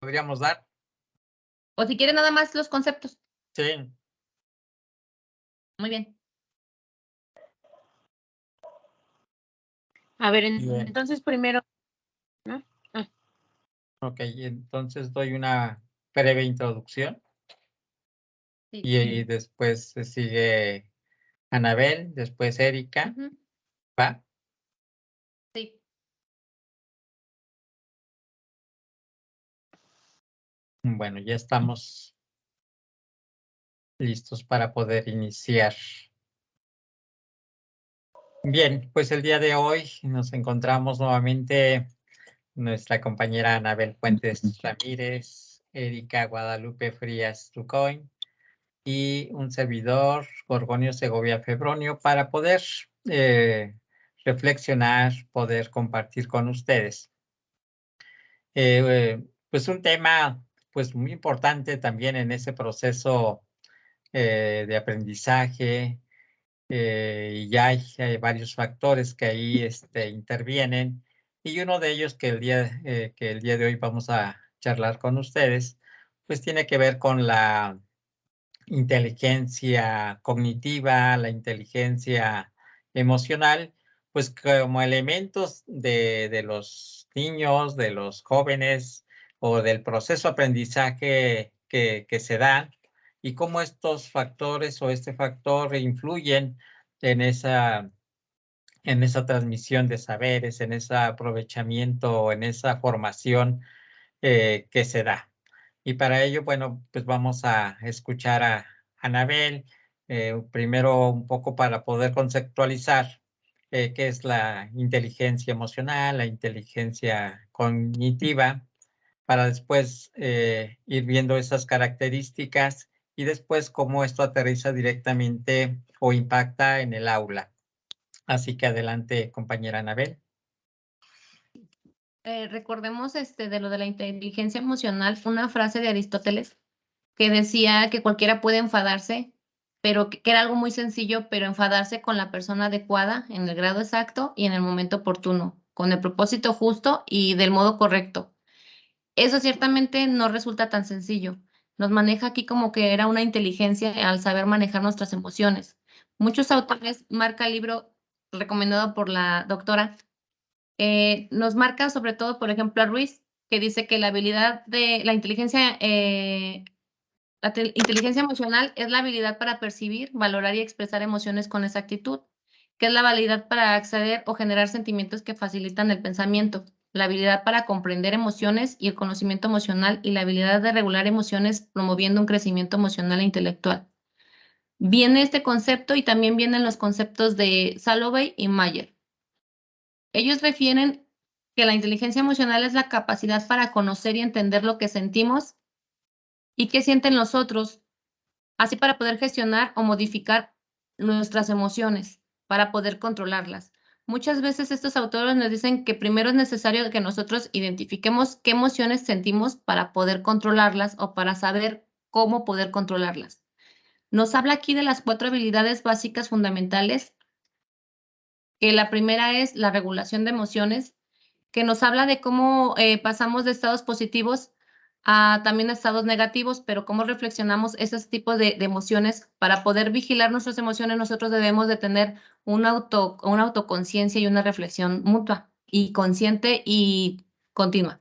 podríamos dar. O si quieren nada más los conceptos. Sí. Muy bien. A ver, Bien. entonces primero, ¿no? Ok, entonces doy una breve introducción Sí. y después se sigue Anabel, después Erika. Ujú. ¿Va? Sí. Bueno, ya estamos listos para poder iniciar. Bien, pues el día de hoy nos encontramos nuevamente nuestra compañera Anabel Fuentes Ramírez, Erika Guadalupe Frías Lucoin y un servidor, Gorgonio Segovia Febronio, para poder reflexionar, poder compartir con ustedes. Pues un tema pues muy importante también en ese proceso de aprendizaje, y ya hay varios factores que ahí intervienen, y uno de ellos que el día de hoy vamos a charlar con ustedes, pues tiene que ver con la inteligencia cognitiva, la inteligencia emocional, pues como elementos de los niños, de los jóvenes o del proceso de aprendizaje que se da, y cómo estos factores o este factor influyen en esa transmisión de saberes, en ese aprovechamiento, en esa formación que se da. Y para ello, bueno, pues vamos a escuchar a Anabel, primero un poco para poder conceptualizar qué es la inteligencia emocional, la inteligencia cognitiva, para después ir viendo esas características y después cómo esto aterriza directamente o impacta en el aula. Así que adelante, compañera Anabel. Recordemos de lo de la inteligencia emocional, una frase de Aristóteles que decía que cualquiera puede enfadarse, pero que era algo muy sencillo, pero enfadarse con la persona adecuada, en el grado exacto y en el momento oportuno, con el propósito justo y del modo correcto. Eso ciertamente no resulta tan sencillo. Nos maneja aquí como que era una inteligencia al saber manejar nuestras emociones. Muchos autores, marca el libro recomendado por la doctora, nos marca sobre todo, por ejemplo, a Ruiz, que dice que la habilidad de la inteligencia inteligencia emocional es la habilidad para percibir, valorar y expresar emociones con exactitud, que es la habilidad para acceder o generar sentimientos que facilitan el pensamiento, la habilidad para comprender emociones y el conocimiento emocional, y la habilidad de regular emociones promoviendo un crecimiento emocional e intelectual. Viene este concepto y también vienen los conceptos de Salovey y Mayer. Ellos refieren que la inteligencia emocional es la capacidad para conocer y entender lo que sentimos y qué sienten los otros, así para poder gestionar o modificar nuestras emociones, para poder controlarlas. Muchas veces estos autores nos dicen que primero es necesario que nosotros identifiquemos qué emociones sentimos para poder controlarlas o para saber cómo poder controlarlas. Nos habla aquí de las 4 habilidades básicas fundamentales, que la primera es la regulación de emociones, que nos habla de cómo pasamos de estados positivos a también estados negativos, pero cómo reflexionamos esos tipos de emociones. Para poder vigilar nuestras emociones, nosotros debemos de tener una autoconciencia y una reflexión mutua y consciente y continua.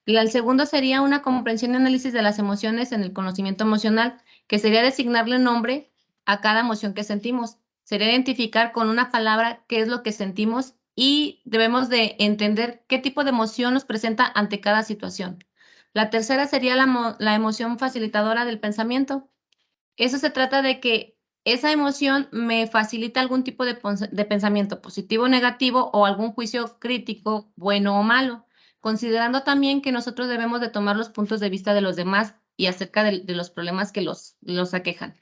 El segundo sería una comprensión y análisis de las emociones en el conocimiento emocional, que sería designarle nombre a cada emoción que sentimos. Sería identificar con una palabra qué es lo que sentimos y debemos de entender qué tipo de emoción nos presenta ante cada situación. La tercera sería la emoción facilitadora del pensamiento. Eso se trata de que esa emoción me facilita algún tipo de pensamiento positivo o negativo, o algún juicio crítico, bueno o malo, considerando también que nosotros debemos de tomar los puntos de vista de los demás y acerca de los problemas que los aquejan.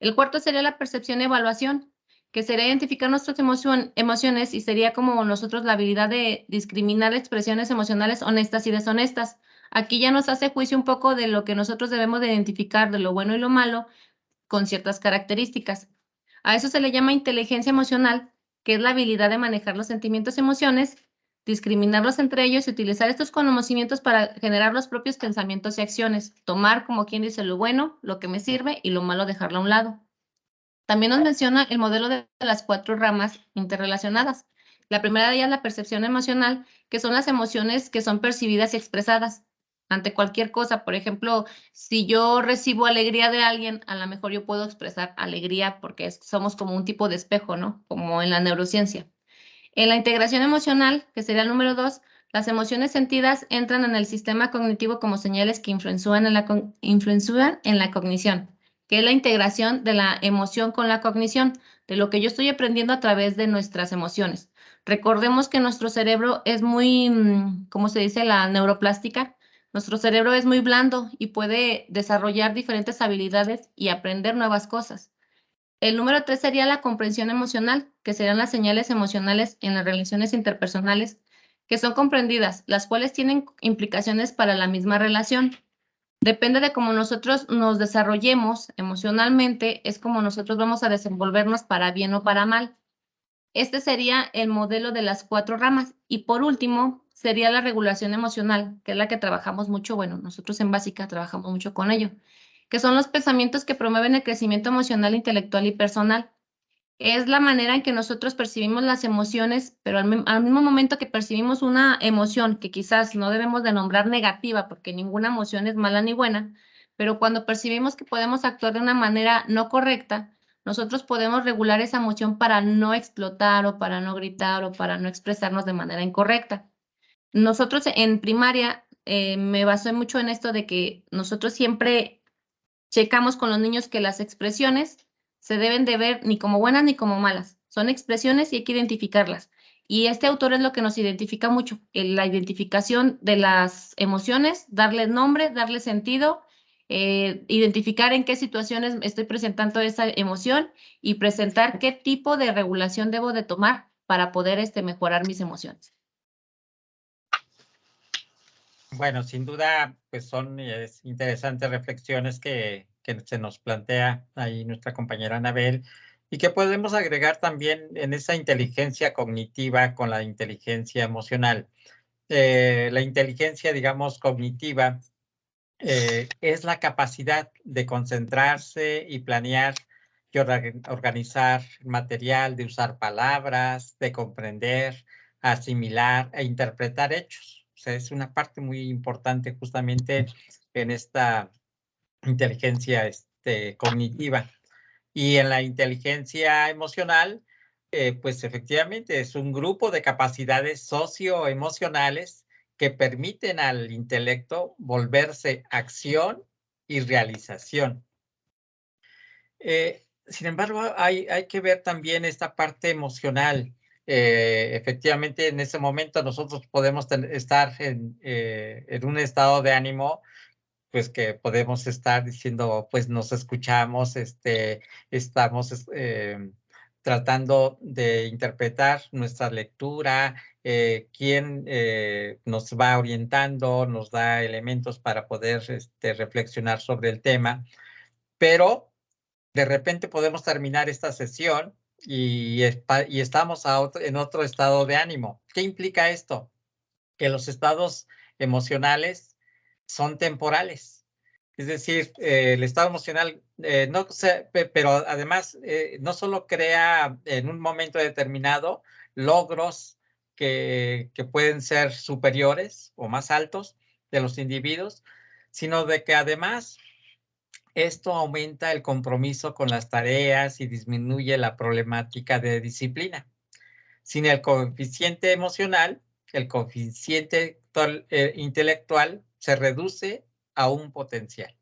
El cuarto sería la percepción y evaluación, que sería identificar nuestras emociones, y sería como nosotros la habilidad de discriminar expresiones emocionales honestas y deshonestas. Aquí ya nos hace juicio un poco de lo que nosotros debemos de identificar, de lo bueno y lo malo, con ciertas características. A eso se le llama inteligencia emocional, que es la habilidad de manejar los sentimientos y emociones, discriminarlos entre ellos y utilizar estos conocimientos para generar los propios pensamientos y acciones, tomar, como quien dice, lo bueno, lo que me sirve y lo malo dejarlo a un lado. También nos menciona el modelo de las 4 ramas interrelacionadas. La primera de ellas es la percepción emocional, que son las emociones que son percibidas y expresadas ante cualquier cosa. Por ejemplo, si yo recibo alegría de alguien, a lo mejor yo puedo expresar alegría porque somos como un tipo de espejo, ¿no? Como en la neurociencia. En la integración emocional, que sería el número 2, las emociones sentidas entran en el sistema cognitivo como señales que influencian en la cognición, que es la integración de la emoción con la cognición, de lo que yo estoy aprendiendo a través de nuestras emociones. Recordemos que nuestro cerebro es muy, ¿cómo se dice? La neuroplástica. Nuestro cerebro es muy blando y puede desarrollar diferentes habilidades y aprender nuevas cosas. El número 3 sería la comprensión emocional, que serían las señales emocionales en las relaciones interpersonales, que son comprendidas, las cuales tienen implicaciones para la misma relación. Depende de cómo nosotros nos desarrollemos emocionalmente, es como nosotros vamos a desenvolvernos para bien o para mal. Este sería el modelo de las 4 ramas. Y por último, sería la regulación emocional, que es la que trabajamos mucho, bueno, nosotros en Básica trabajamos mucho con ello, que son los pensamientos que promueven el crecimiento emocional, intelectual y personal. Es la manera en que nosotros percibimos las emociones, pero al mismo momento que percibimos una emoción que quizás no debemos de nombrar negativa, porque ninguna emoción es mala ni buena, pero cuando percibimos que podemos actuar de una manera no correcta, nosotros podemos regular esa emoción para no explotar o para no gritar o para no expresarnos de manera incorrecta. Nosotros en primaria me basé mucho en esto de que nosotros siempre checamos con los niños que las expresiones se deben de ver ni como buenas ni como malas. Son expresiones y hay que identificarlas. Y este autor es lo que nos identifica mucho, la identificación de las emociones, darles nombre, darle sentido, identificar en qué situaciones estoy presentando esa emoción y presentar qué tipo de regulación debo de tomar para poder mejorar mis emociones. Bueno, sin duda, pues son interesantes reflexiones que se nos plantea ahí nuestra compañera Anabel y que podemos agregar también en esa inteligencia cognitiva con la inteligencia emocional. La inteligencia, digamos, cognitiva es la capacidad de concentrarse y planear y organizar material, de usar palabras, de comprender, asimilar e interpretar hechos. O sea, es una parte muy importante justamente en esta inteligencia cognitiva. Y en la inteligencia emocional, pues efectivamente es un grupo de capacidades socioemocionales que permiten al intelecto volverse acción y realización. Sin embargo, hay que ver también esta parte emocional. Efectivamente, en ese momento nosotros podemos estar en un estado de ánimo pues que podemos estar diciendo, pues nos escuchamos, estamos tratando de interpretar nuestra lectura, quién nos va orientando, nos da elementos para poder reflexionar sobre el tema, pero de repente podemos terminar esta sesión y estamos en otro estado de ánimo. ¿Qué implica esto? Que los estados emocionales son temporales. Es decir, el estado emocional, no sé, pero además no solo crea en un momento determinado logros que pueden ser superiores o más altos de los individuos, sino de que además esto aumenta el compromiso con las tareas y disminuye la problemática de disciplina. Sin el coeficiente emocional, el coeficiente intelectual se reduce a un potencial.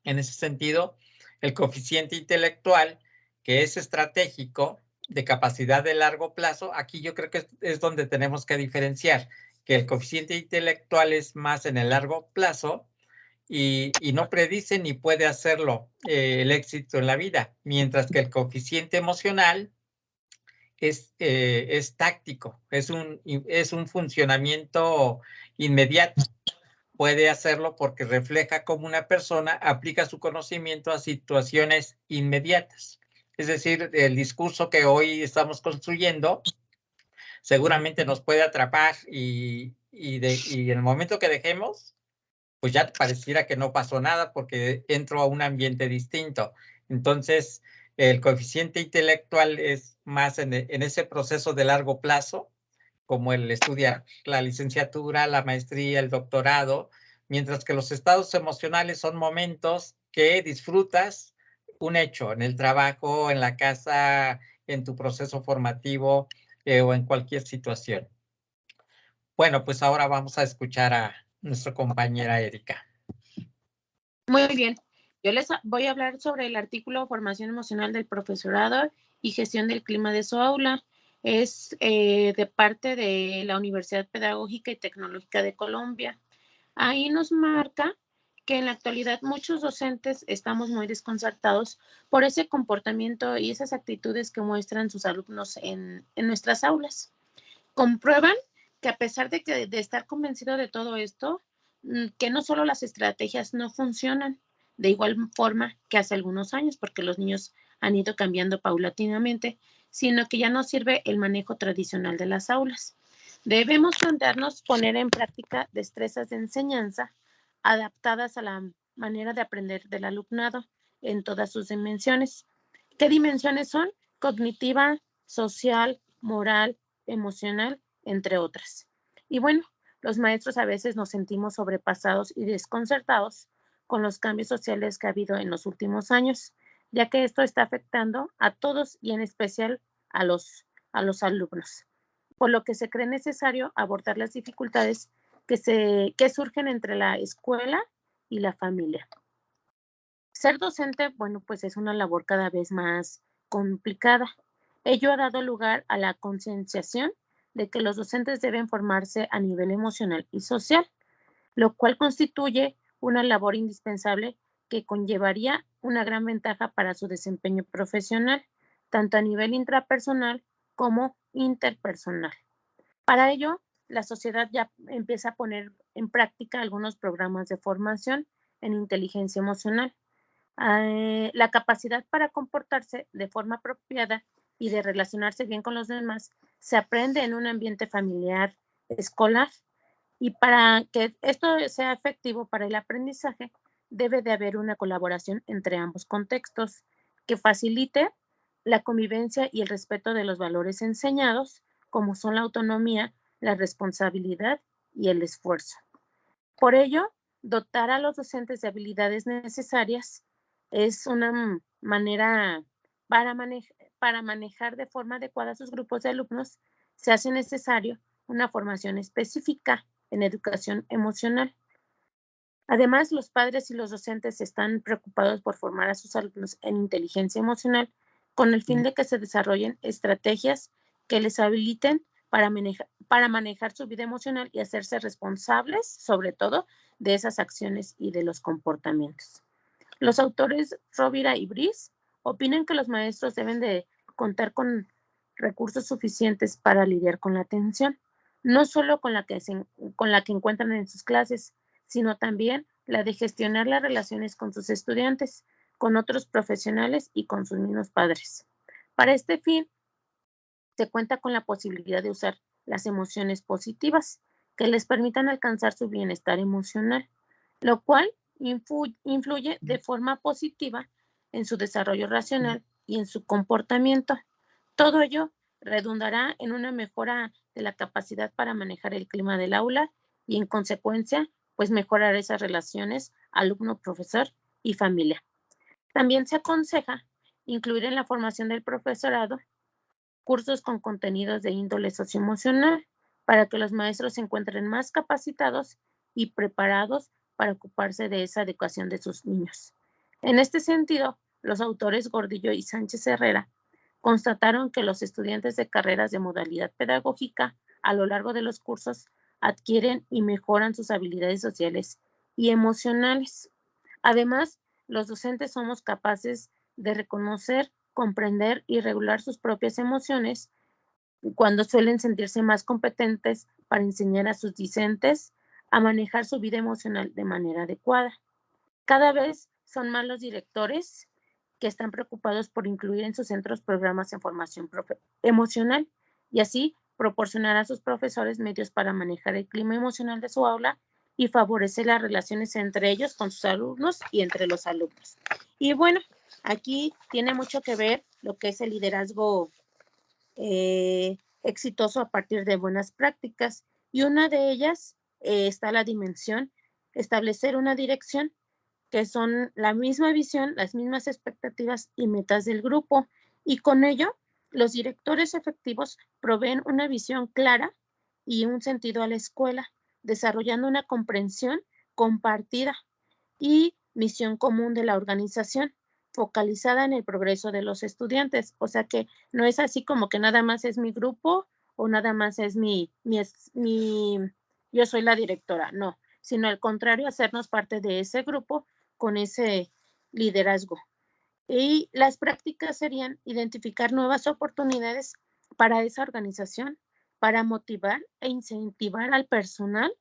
En ese sentido, el coeficiente intelectual, que es estratégico, de capacidad de largo plazo, aquí yo creo que es donde tenemos que diferenciar, que el coeficiente intelectual es más en el largo plazo y no predice ni puede hacerlo el éxito en la vida, mientras que el coeficiente emocional es táctico, es un funcionamiento inmediato. Puede hacerlo porque refleja cómo una persona aplica su conocimiento a situaciones inmediatas. Es decir, el discurso que hoy estamos construyendo seguramente nos puede atrapar y en el momento que dejemos, pues ya pareciera que no pasó nada porque entro a un ambiente distinto. Entonces, el coeficiente intelectual es más en ese proceso de largo plazo, como el estudiar la licenciatura, la maestría, el doctorado, mientras que los estados emocionales son momentos que disfrutas un hecho en el trabajo, en la casa, en tu proceso formativo o en cualquier situación. Bueno, pues ahora vamos a escuchar a nuestra compañera Erika. Muy bien. Yo les voy a hablar sobre el artículo Formación Emocional del Profesorado y Gestión del Clima de su Aula. Es de parte de la Universidad Pedagógica y Tecnológica de Colombia. Ahí nos marca que en la actualidad muchos docentes estamos muy desconcertados por ese comportamiento y esas actitudes que muestran sus alumnos en nuestras aulas. Comprueban que a pesar de estar convencido de todo esto, que no solo las estrategias no funcionan de igual forma que hace algunos años, porque los niños han ido cambiando paulatinamente, sino que ya no sirve el manejo tradicional de las aulas. Debemos plantearnos poner en práctica destrezas de enseñanza adaptadas a la manera de aprender del alumnado en todas sus dimensiones. ¿Qué dimensiones son? Cognitiva, social, moral, emocional, entre otras. Y bueno, los maestros a veces nos sentimos sobrepasados y desconcertados con los cambios sociales que ha habido en los últimos años, ya que esto está afectando a todos y en especial a los alumnos, por lo que se cree necesario abordar las dificultades que surgen entre la escuela y la familia. Ser docente, bueno, pues es una labor cada vez más complicada. Ello ha dado lugar a la concienciación de que los docentes deben formarse a nivel emocional y social, lo cual constituye una labor indispensable que conllevaría una gran ventaja para su desempeño profesional, tanto a nivel intrapersonal como interpersonal. Para ello, la sociedad ya empieza a poner en práctica algunos programas de formación en inteligencia emocional. La capacidad para comportarse de forma apropiada y de relacionarse bien con los demás se aprende en un ambiente familiar, escolar, y para que esto sea efectivo para el aprendizaje, debe de haber una colaboración entre ambos contextos que facilite la convivencia y el respeto de los valores enseñados, como son la autonomía, la responsabilidad y el esfuerzo. Por ello, dotar a los docentes de habilidades necesarias es una manera para, para manejar de forma adecuada sus grupos de alumnos. Se hace necesario una formación específica en educación emocional. Además, los padres y los docentes están preocupados por formar a sus alumnos en inteligencia emocional con el fin de que se desarrollen estrategias que les habiliten para manejar su vida emocional y hacerse responsables, sobre todo, de esas acciones y de los comportamientos. Los autores Rovira y Brice opinan que los maestros deben de contar con recursos suficientes para lidiar con la atención, no solo con la que encuentran en sus clases, sino también la de gestionar las relaciones con sus estudiantes, con otros profesionales y con sus mismos padres. Para este fin, se cuenta con la posibilidad de usar las emociones positivas que les permitan alcanzar su bienestar emocional, lo cual influye de forma positiva en su desarrollo racional y en su comportamiento. Todo ello redundará en una mejora de la capacidad para manejar el clima del aula y, en consecuencia, pues mejorar esas relaciones alumno-profesor y familia. También se aconseja incluir en la formación del profesorado cursos con contenidos de índole socioemocional para que los maestros se encuentren más capacitados y preparados para ocuparse de esa educación de sus niños. En este sentido, los autores Gordillo y Sánchez Herrera constataron que los estudiantes de carreras de modalidad pedagógica a lo largo de los cursos adquieren y mejoran sus habilidades sociales y emocionales. Además, los docentes somos capaces de reconocer, comprender y regular sus propias emociones cuando suelen sentirse más competentes para enseñar a sus discentes a manejar su vida emocional de manera adecuada. Cada vez son más los directores que están preocupados por incluir en sus centros programas en formación emocional y así proporcionar a sus profesores medios para manejar el clima emocional de su aula y favorecer las relaciones entre ellos con sus alumnos y entre los alumnos. Y bueno, aquí tiene mucho que ver lo que es el liderazgo exitoso a partir de buenas prácticas. Y una de ellas está la dimensión, establecer una dirección que son la misma visión, las mismas expectativas y metas del grupo. Y con ello, los directores efectivos proveen una visión clara y un sentido a la escuela, desarrollando una comprensión compartida y misión común de la organización, focalizada en el progreso de los estudiantes. O sea que no es así como que nada más es mi grupo o nada más es yo soy la directora, no, sino al contrario, hacernos parte de ese grupo con ese liderazgo. Y las prácticas serían identificar nuevas oportunidades para esa organización, para motivar e incentivar al personal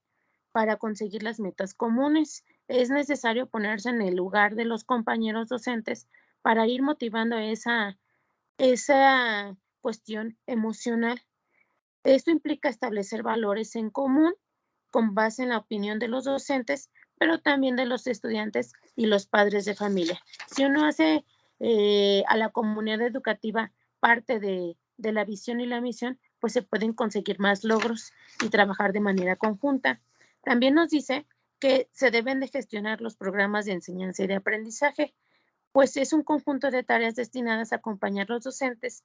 para conseguir las metas comunes. Es necesario ponerse en el lugar de los compañeros docentes para ir motivando esa cuestión emocional. Esto implica establecer valores en común con base en la opinión de los docentes, pero también de los estudiantes y los padres de familia. Si uno hace a la comunidad educativa parte de la visión y la misión, pues se pueden conseguir más logros y trabajar de manera conjunta. También nos dice que se deben de gestionar los programas de enseñanza y de aprendizaje, pues es un conjunto de tareas destinadas a acompañar a los docentes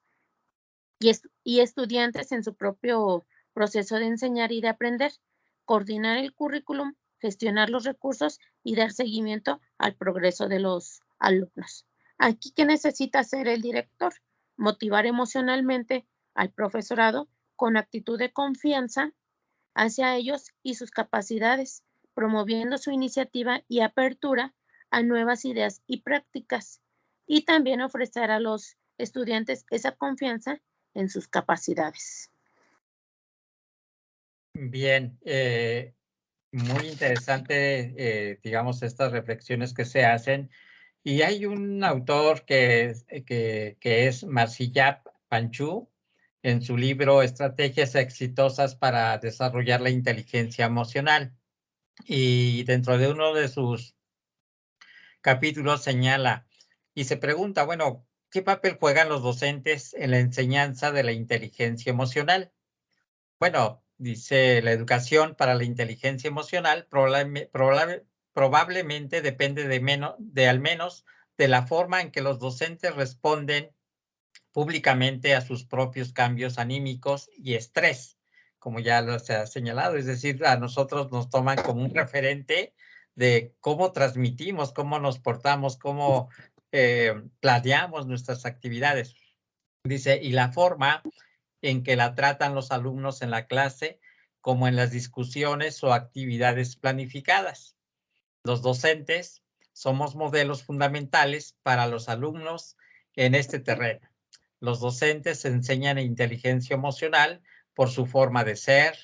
y estudiantes en su propio proceso de enseñar y de aprender, coordinar el currículum, gestionar los recursos y dar seguimiento al progreso de los alumnos. Aquí, ¿qué necesita hacer el director? Motivar emocionalmente al profesorado con actitud de confianza hacia ellos y sus capacidades, promoviendo su iniciativa y apertura a nuevas ideas y prácticas, y también ofrecer a los estudiantes esa confianza en sus capacidades. Bien, muy interesante, digamos, estas reflexiones que se hacen. Y hay un autor que es Marcillap Panchú, en su libro Estrategias exitosas para desarrollar la inteligencia emocional. Y dentro de uno de sus capítulos señala y se pregunta, bueno, ¿qué papel juegan los docentes en la enseñanza de la inteligencia emocional? Bueno, dice, la educación para la inteligencia emocional probablemente depende de al menos de la forma en que los docentes responden públicamente a sus propios cambios anímicos y estrés, como ya se ha señalado. Es decir, a nosotros nos toman como un referente de cómo transmitimos, cómo nos portamos, cómo planeamos nuestras actividades. Dice, y la forma en que la tratan los alumnos en la clase, como en las discusiones o actividades planificadas. Los docentes somos modelos fundamentales para los alumnos en este terreno. Los docentes enseñan inteligencia emocional por su forma de ser,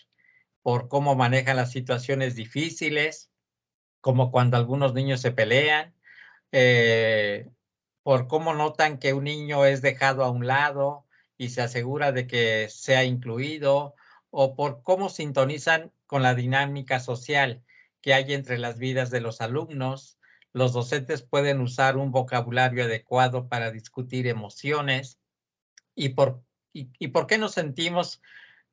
por cómo manejan las situaciones difíciles, como cuando algunos niños se pelean, por cómo notan que un niño es dejado a un lado y se asegura de que sea incluido, o por cómo sintonizan con la dinámica social que hay entre las vidas de los alumnos. Los docentes pueden usar un vocabulario adecuado para discutir emociones y por qué nos sentimos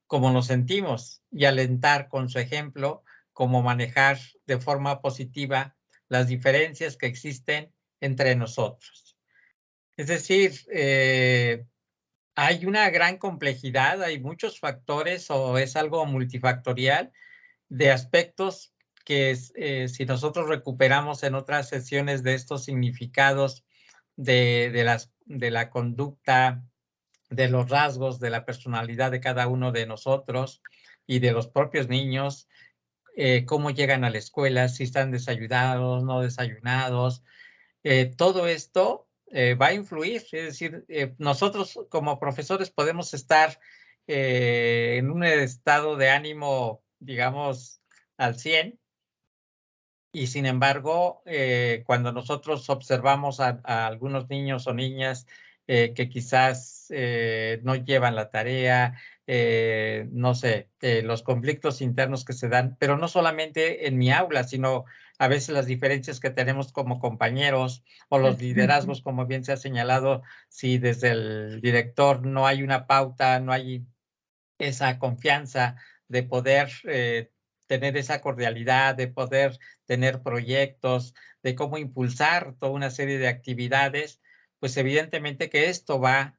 como nos sentimos y alentar con su ejemplo cómo manejar de forma positiva las diferencias que existen entre nosotros. Es decir, hay una gran complejidad, hay muchos factores o es algo multifactorial de aspectos que si nosotros recuperamos en otras sesiones de estos significados de la conducta, de los rasgos de la personalidad de cada uno de nosotros y de los propios niños, cómo llegan a la escuela, si están desayunados, no desayunados. Todo esto va a influir, es decir, nosotros como profesores podemos estar en un estado de ánimo, digamos, al 100, y sin embargo, cuando nosotros observamos a algunos niños o niñas que quizás no llevan la tarea, no sé, los conflictos internos que se dan, pero no solamente en mi aula, sino a veces las diferencias que tenemos como compañeros o los liderazgos, como bien se ha señalado, si desde el director no hay una pauta, no hay esa confianza de poder tener esa cordialidad, de poder tener proyectos, de cómo impulsar toda una serie de actividades, pues evidentemente que esto va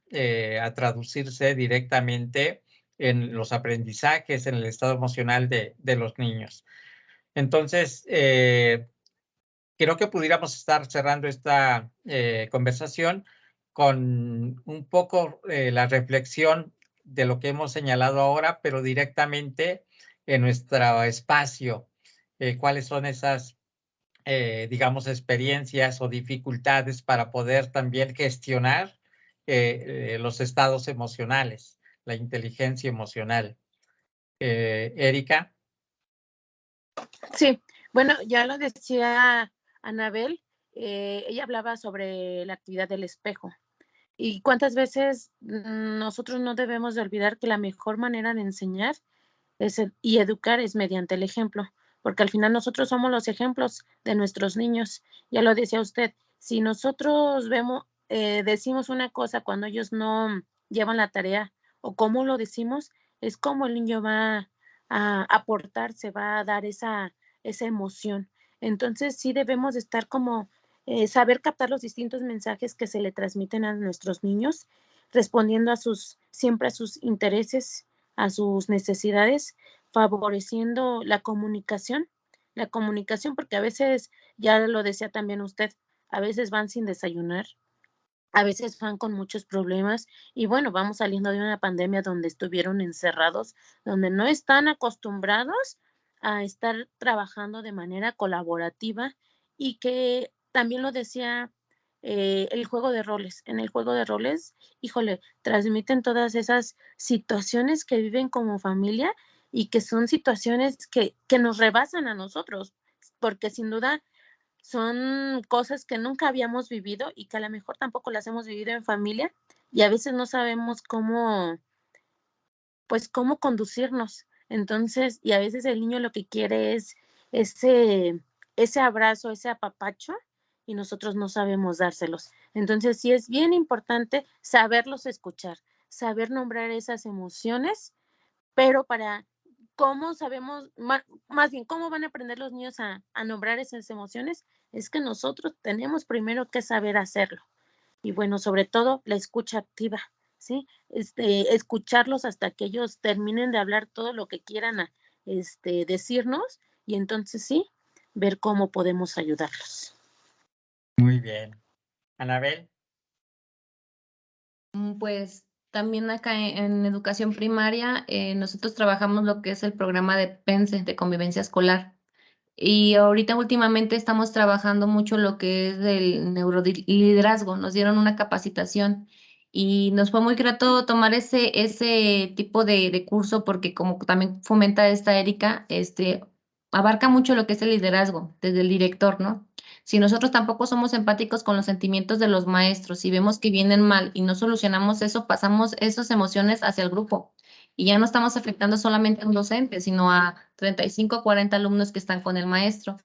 a traducirse directamente en los aprendizajes, en el estado emocional de los niños. Entonces, creo que pudiéramos estar cerrando esta conversación con un poco la reflexión de lo que hemos señalado ahora, pero directamente en nuestro espacio. ¿Cuáles son esas, digamos, experiencias o dificultades para poder también gestionar los estados emocionales, la inteligencia emocional? Erika. Sí, bueno, ya lo decía Anabel, ella hablaba sobre la actividad del espejo. Y cuántas veces nosotros no debemos de olvidar que la mejor manera de enseñar y educar es mediante el ejemplo, porque al final nosotros somos los ejemplos de nuestros niños. Ya lo decía usted, si nosotros decimos una cosa cuando ellos no llevan la tarea o cómo lo decimos, es como el niño va a aportarse, va a dar esa emoción. Entonces sí debemos de estar como saber captar los distintos mensajes que se le transmiten a nuestros niños, respondiendo siempre a sus intereses, a sus necesidades, favoreciendo la comunicación, porque a veces, ya lo decía también usted, a veces van sin desayunar, a veces van con muchos problemas y bueno, vamos saliendo de una pandemia donde estuvieron encerrados, donde no están acostumbrados a estar trabajando de manera colaborativa y que también lo decía el juego de roles. En el juego de roles, híjole, transmiten todas esas situaciones que viven como familia y que son situaciones que nos rebasan a nosotros, porque sin duda son cosas que nunca habíamos vivido y que a lo mejor tampoco las hemos vivido en familia y a veces no sabemos cómo conducirnos. Entonces, y a veces el niño lo que quiere es ese abrazo, ese apapacho y nosotros no sabemos dárselos. Entonces, sí es bien importante saberlos escuchar, saber nombrar esas emociones, pero ¿cómo sabemos, más bien, cómo van a aprender los niños a nombrar esas emociones? Es que nosotros tenemos primero que saber hacerlo. Y bueno, sobre todo la escucha activa, ¿sí? Escucharlos hasta que ellos terminen de hablar todo lo que quieran decirnos y entonces sí, ver cómo podemos ayudarlos. Muy bien. Anabel. Pues también acá en educación primaria, nosotros trabajamos lo que es el programa de PENSE, de convivencia escolar. Y ahorita últimamente estamos trabajando mucho lo que es el neuroliderazgo. Nos dieron una capacitación y nos fue muy grato tomar ese tipo de curso porque como también fomenta esta Erika, abarca mucho lo que es el liderazgo desde el director, ¿no? Si nosotros tampoco somos empáticos con los sentimientos de los maestros, si vemos que vienen mal y no solucionamos eso, pasamos esas emociones hacia el grupo y ya no estamos afectando solamente a un docente, sino a 35 o 40 alumnos que están con el maestro.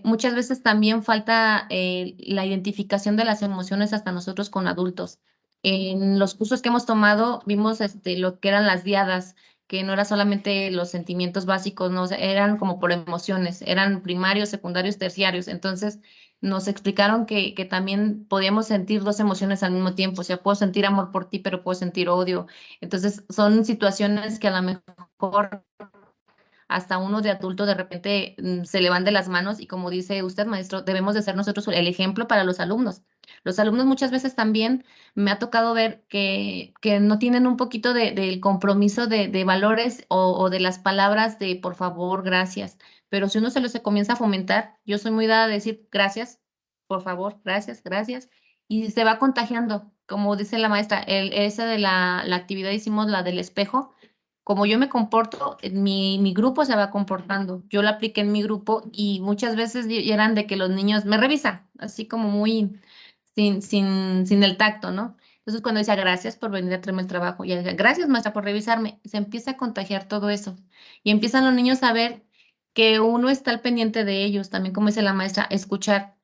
Muchas veces también falta la identificación de las emociones hasta nosotros con adultos. En los cursos que hemos tomado vimos lo que eran las diadas, que no era solamente los sentimientos básicos, no, o sea, eran como por emociones, eran primarios, secundarios, terciarios. Entonces nos explicaron que también podíamos sentir dos emociones al mismo tiempo. O sea, puedo sentir amor por ti, pero puedo sentir odio. Entonces son situaciones que a lo mejor hasta uno de adulto de repente se le van de las manos y como dice usted, maestro, debemos de ser nosotros el ejemplo para los alumnos. Los alumnos muchas veces también me ha tocado ver que no tienen un poquito del compromiso de valores o de las palabras de por favor, gracias. Pero si uno se los comienza a fomentar, yo soy muy dada a decir gracias, por favor, gracias, gracias, y se va contagiando. Como dice la maestra, esa de la actividad hicimos la del espejo, como yo me comporto, mi grupo se va comportando. Yo la apliqué en mi grupo y muchas veces eran de que los niños me revisan, así como muy sin el tacto, ¿no? Entonces, cuando dice gracias por venir a traerme el trabajo, y ella dice, gracias, maestra, por revisarme, se empieza a contagiar todo eso. Y empiezan los niños a ver que uno está al pendiente de ellos, también como dice la maestra, escuchar.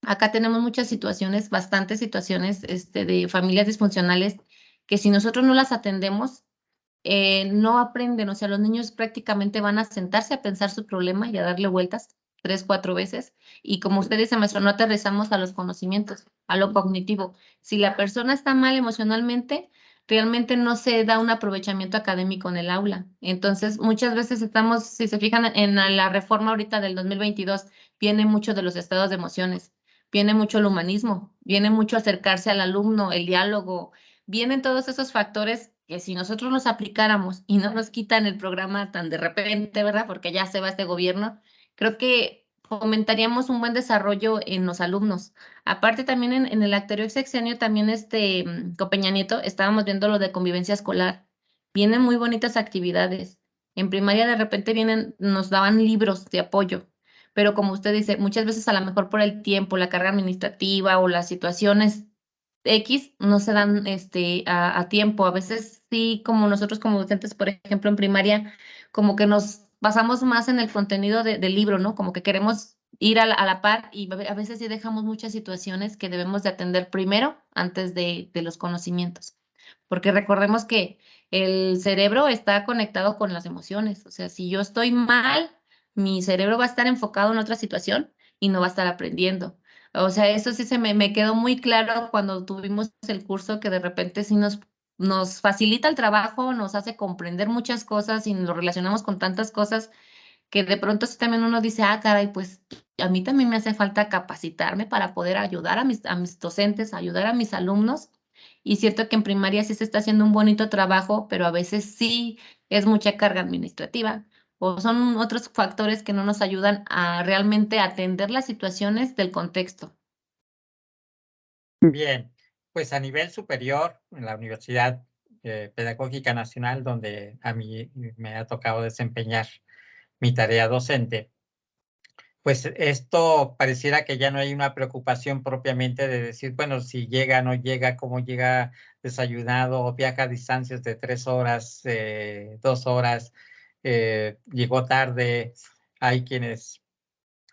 Acá tenemos muchas situaciones, bastantes situaciones de familias disfuncionales que si nosotros no las atendemos, no aprenden. O sea, los niños prácticamente van a sentarse a pensar su problema y a darle vueltas 3, 4 veces. Y como usted dice, maestro, no aterrizamos a los conocimientos, a lo cognitivo. Si la persona está mal emocionalmente, realmente no se da un aprovechamiento académico en el aula. Entonces, muchas veces estamos, si se fijan en la reforma ahorita del 2022, viene mucho de los estados de emociones, viene mucho el humanismo, viene mucho acercarse al alumno, el diálogo, vienen todos esos factores que si nosotros los aplicáramos y no nos quitan el programa tan de repente, ¿verdad? Porque ya se va este gobierno, creo que fomentaríamos un buen desarrollo en los alumnos. Aparte también en el anterior sexenio, también con Peña Nieto, estábamos viendo lo de convivencia escolar. Vienen muy bonitas actividades. En primaria de repente vienen, nos daban libros de apoyo, pero como usted dice, muchas veces a lo mejor por el tiempo, la carga administrativa o las situaciones X no se dan a tiempo. A veces sí, como nosotros como docentes, por ejemplo, en primaria, como que nos basamos más en el contenido del libro, ¿no? Como que queremos ir a la par y a veces sí dejamos muchas situaciones que debemos de atender primero antes de los conocimientos. Porque recordemos que el cerebro está conectado con las emociones. O sea, si yo estoy mal, mi cerebro va a estar enfocado en otra situación y no va a estar aprendiendo. O sea, eso sí me quedó muy claro cuando tuvimos el curso que de repente sí nos facilita el trabajo, nos hace comprender muchas cosas y nos relacionamos con tantas cosas que de pronto sí también uno dice, ah, caray, pues a mí también me hace falta capacitarme para poder ayudar a mis docentes, ayudar a mis alumnos. Y cierto que en primaria sí se está haciendo un bonito trabajo, pero a veces sí es mucha carga administrativa o son otros factores que no nos ayudan a realmente atender las situaciones del contexto. Bien, pues a nivel superior, en la Universidad Pedagógica Nacional, donde a mí me ha tocado desempeñar mi tarea docente, pues esto pareciera que ya no hay una preocupación propiamente de decir, bueno, si llega, no llega, cómo llega desayunado, o viaja a distancias de 3 horas, 2 horas, llegó tarde. Hay quienes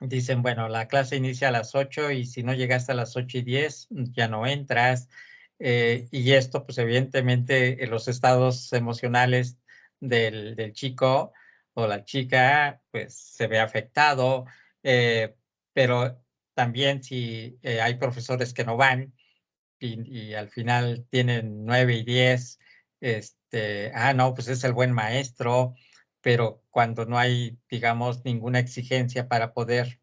dicen, bueno, la clase inicia a las 8 y si no llegaste a las 8:10, ya no entras. Y esto, pues evidentemente, en los estados emocionales del chico o la chica, pues se ve afectado. Pero también si hay profesores que no van y al final tienen 9 y 10, no, pues es el buen maestro, pero cuando no hay, digamos, ninguna exigencia para poder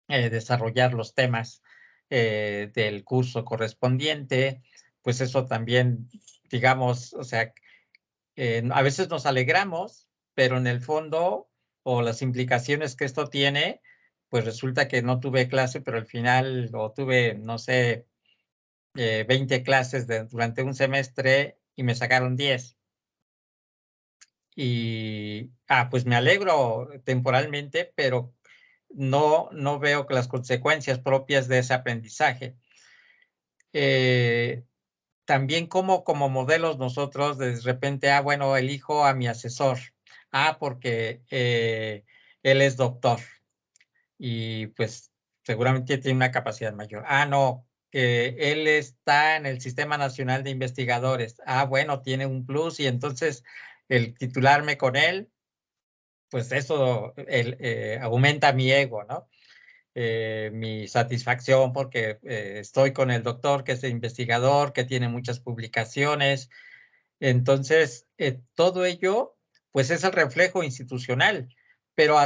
desarrollar los temas del curso correspondiente, pues eso también, digamos, o sea, a veces nos alegramos, pero en el fondo o las implicaciones que esto tiene, pues resulta que no tuve clase, pero al final o tuve, no sé, 20 clases durante un semestre y me sacaron 10. Y, pues me alegro temporalmente, pero no veo que las consecuencias propias de ese aprendizaje. También como modelos nosotros de repente, bueno, elijo a mi asesor, porque él es doctor y pues seguramente tiene una capacidad mayor. No, que él está en el Sistema Nacional de Investigadores. Bueno, tiene un plus y entonces el titularme con él, pues eso aumenta mi ego, ¿no? Mi satisfacción porque estoy con el doctor que es investigador, que tiene muchas publicaciones. Entonces, todo ello, pues es el reflejo institucional, pero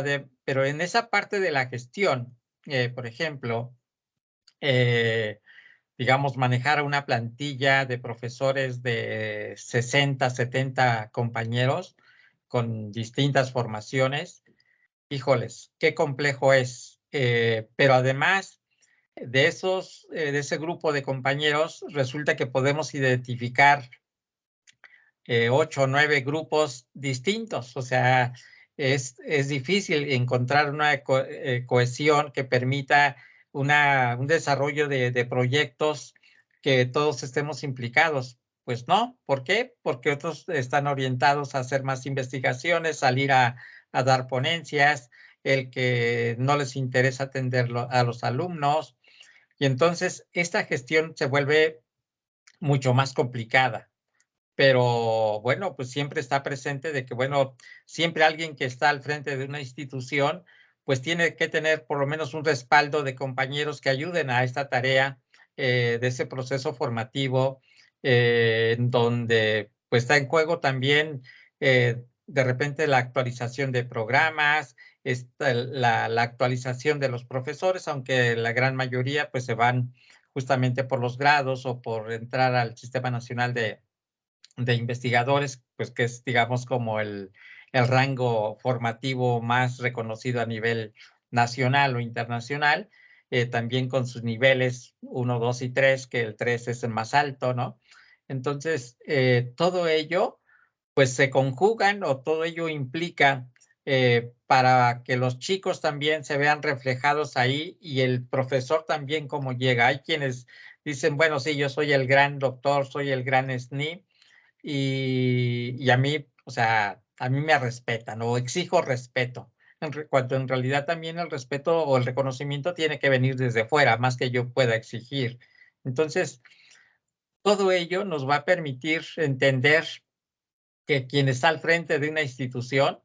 en esa parte de la gestión, por ejemplo, digamos, manejar una plantilla de profesores de 60, 70 compañeros con distintas formaciones, híjoles, qué complejo es. Pero además de ese grupo de compañeros, resulta que podemos identificar 8 o 9 grupos distintos. O sea, es difícil encontrar una cohesión que permita un desarrollo de proyectos que todos estemos implicados. Pues no, ¿por qué? Porque otros están orientados a hacer más investigaciones, salir a dar ponencias, el que no les interesa atender a los alumnos. Y entonces esta gestión se vuelve mucho más complicada. Pero bueno, pues siempre está presente de que, bueno, siempre alguien que está al frente de una institución, pues tiene que tener por lo menos un respaldo de compañeros que ayuden a esta tarea de ese proceso formativo, en donde pues está en juego también de repente la actualización de programas, la actualización de los profesores, aunque la gran mayoría pues se van justamente por los grados o por entrar al Sistema Nacional de investigadores, pues que es, digamos, como el rango formativo más reconocido a nivel nacional o internacional, también con sus niveles 1, 2 y 3, que el 3 es el más alto, ¿no? Entonces, todo ello, pues se conjugan o todo ello implica para que los chicos también se vean reflejados ahí y el profesor también como llega. Hay quienes dicen, bueno, sí, yo soy el gran doctor, soy el gran SNI, y a mí, o sea, a mí me respetan o exijo respeto, cuando en realidad también el respeto o el reconocimiento tiene que venir desde fuera, más que yo pueda exigir. Entonces, todo ello nos va a permitir entender que quien está al frente de una institución,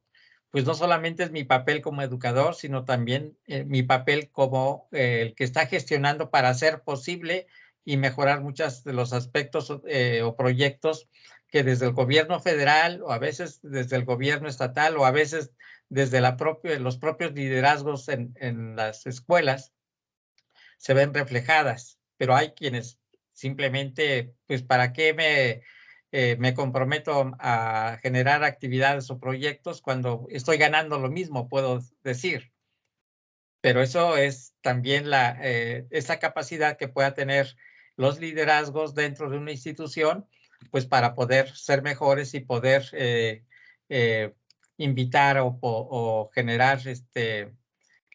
pues no solamente es mi papel como educador, sino también mi papel como el que está gestionando para hacer posible y mejorar muchos de los aspectos o proyectos que desde el gobierno federal o a veces desde el gobierno estatal o a veces desde los propios liderazgos en las escuelas se ven reflejadas, pero hay quienes simplemente, pues, ¿para qué me comprometo a generar actividades o proyectos cuando estoy ganando lo mismo, puedo decir? Pero eso es también esa capacidad que pueda tener los liderazgos dentro de una institución, pues para poder ser mejores y poder eh, invitar o generar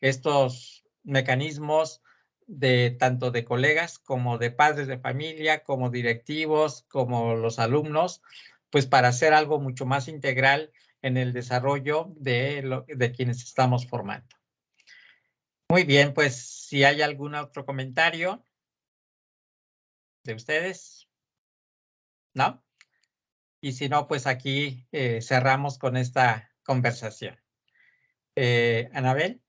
estos mecanismos de tanto de colegas como de padres de familia, como directivos, como los alumnos, pues para hacer algo mucho más integral en el desarrollo de quienes estamos formando. Muy bien, pues si hay algún otro comentario de ustedes, ¿no? Y si no, pues aquí cerramos con esta conversación. Anabel.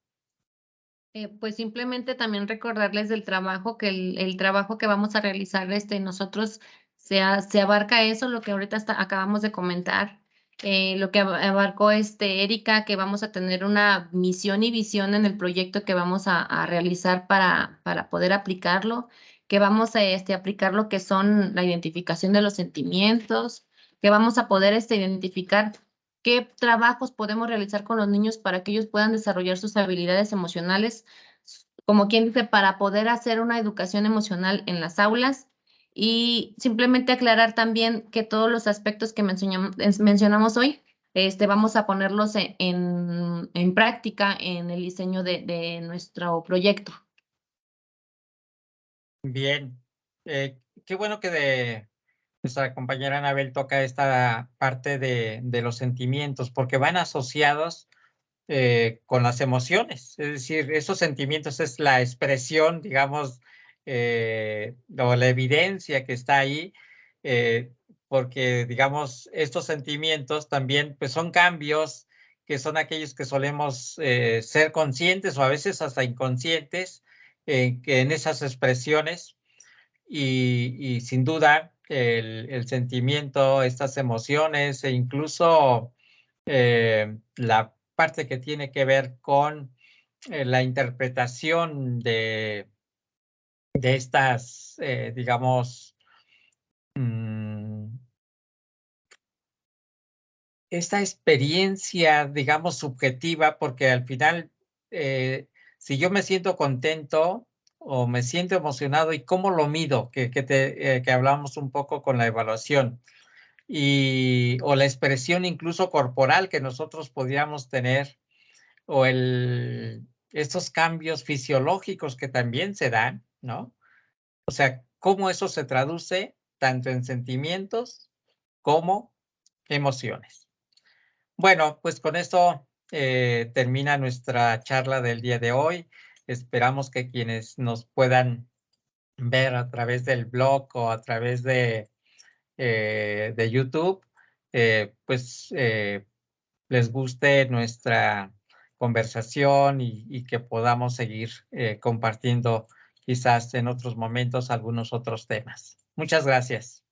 Pues simplemente también recordarles del trabajo, que el trabajo que vamos a realizar nosotros se abarca eso, lo que ahorita acabamos de comentar, lo que abarcó Erika, que vamos a tener una misión y visión en el proyecto que vamos a realizar para poder aplicarlo, que vamos a aplicar lo que son la identificación de los sentimientos, que vamos a poder identificar qué trabajos podemos realizar con los niños para que ellos puedan desarrollar sus habilidades emocionales, como quien dice, para poder hacer una educación emocional en las aulas. Y simplemente aclarar también que todos los aspectos que mencionamos hoy, vamos a ponerlos en práctica en el diseño de nuestro proyecto. Bien, qué bueno que nuestra compañera Anabel toca esta parte de los sentimientos, porque van asociados con las emociones. Es decir, esos sentimientos es la expresión, digamos, o la evidencia que está ahí, porque, digamos, estos sentimientos también pues, son cambios que son aquellos que solemos ser conscientes o a veces hasta inconscientes que en esas expresiones y sin duda el sentimiento, estas emociones e incluso la parte que tiene que ver con la interpretación de estas, digamos, esta experiencia, digamos, subjetiva, porque al final, si yo me siento contento o me siento emocionado, ¿y cómo lo mido? Que hablamos un poco con la evaluación. O la expresión incluso corporal que nosotros podríamos tener, o estos cambios fisiológicos que también se dan, ¿no? O sea, cómo eso se traduce tanto en sentimientos como emociones. Bueno, pues con esto termina nuestra charla del día de hoy. Esperamos que quienes nos puedan ver a través del blog o a través de YouTube, pues les guste nuestra conversación y que podamos seguir compartiendo quizás en otros momentos algunos otros temas. Muchas gracias.